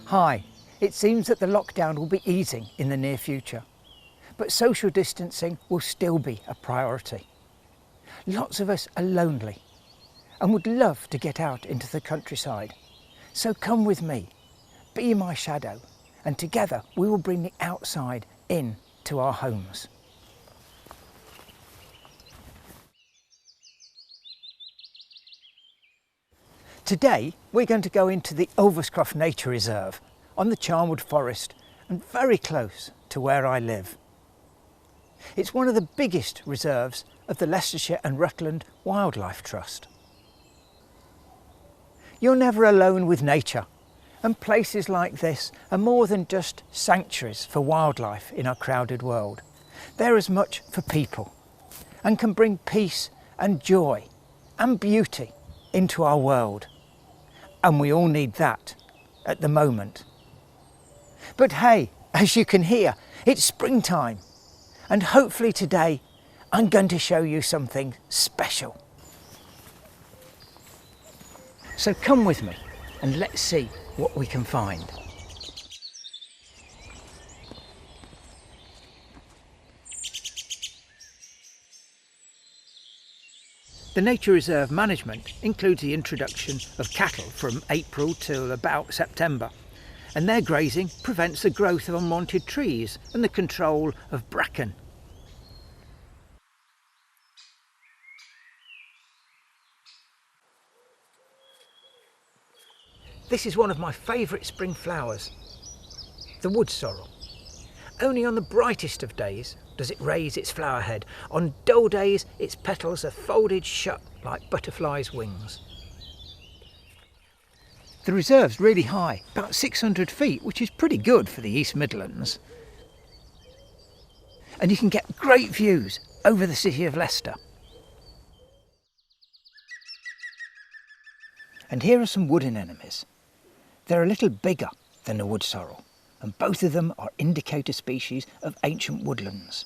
Hi, it seems that the lockdown will be easing in the near future, but social distancing will still be a priority. Lots of us are lonely and would love to get out into the countryside. So come with me, be my shadow, and together we will bring the outside in to our homes. Today we're going to go into the Ulverscroft Nature Reserve on the Charnwood Forest and very close to where I live. It's one of the biggest reserves of the Leicestershire and Rutland Wildlife Trust. You're never alone with nature, and places like this are more than just sanctuaries for wildlife in our crowded world. They're as much for people and can bring peace and joy and beauty into our world. And we all need that at the moment. But hey, as you can hear, it's springtime, and hopefully today I'm going to show you something special. So come with me and let's see what we can find. The Nature Reserve management includes the introduction of cattle from April till about September, and their grazing prevents the growth of unwanted trees and the control of bracken. This is one of my favourite spring flowers, the wood sorrel. Only on the brightest of days does it raise its flower head. On dull days its petals are folded shut like butterflies' wings. The reserve's really high, about 600 feet, which is pretty good for the East Midlands. And you can get great views over the city of Leicester. And here are some wood anemones. They're a little bigger than the wood sorrel, and both of them are indicator species of ancient woodlands.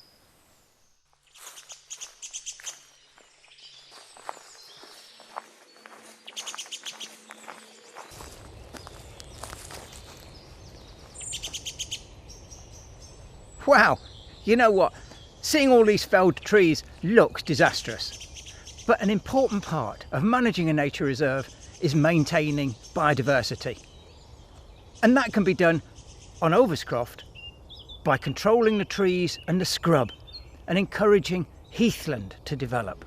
Wow, you know what? Seeing all these felled trees looks disastrous, but an important part of managing a nature reserve is maintaining biodiversity. And that can be done on Ulverscroft by controlling the trees and the scrub and encouraging heathland to develop.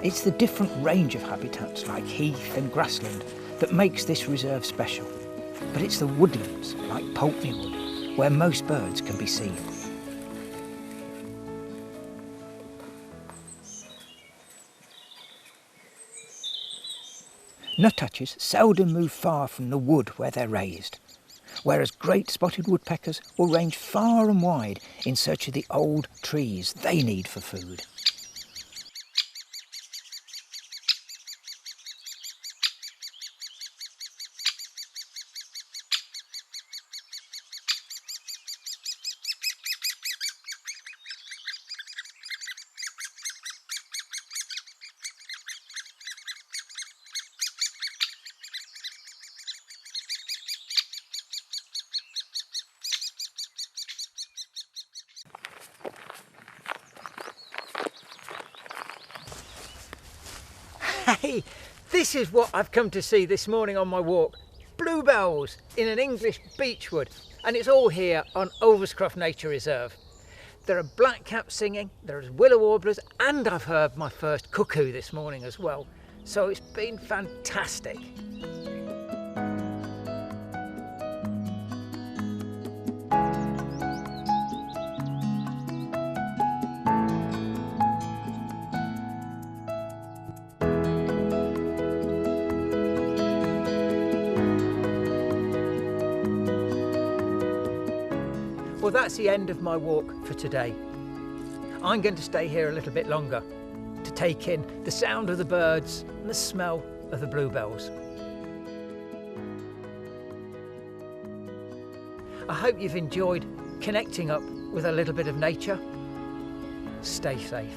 It's the different range of habitats like heath and grassland that makes this reserve special. But it's the woodlands, like Pulteney Wood, where most birds can be seen. Nuthatches seldom move far from the wood where they're raised, whereas great spotted woodpeckers will range far and wide in search of the old trees they need for food. Hey, this is what I've come to see this morning on my walk. Bluebells in an English beechwood, and it's all here on Ulverscroft Nature Reserve. There are blackcaps singing, there's willow warblers, and I've heard my first cuckoo this morning as well. So it's been fantastic. Well, that's the end of my walk for today. I'm going to stay here a little bit longer to take in the sound of the birds and the smell of the bluebells. I hope you've enjoyed connecting up with a little bit of nature. Stay safe.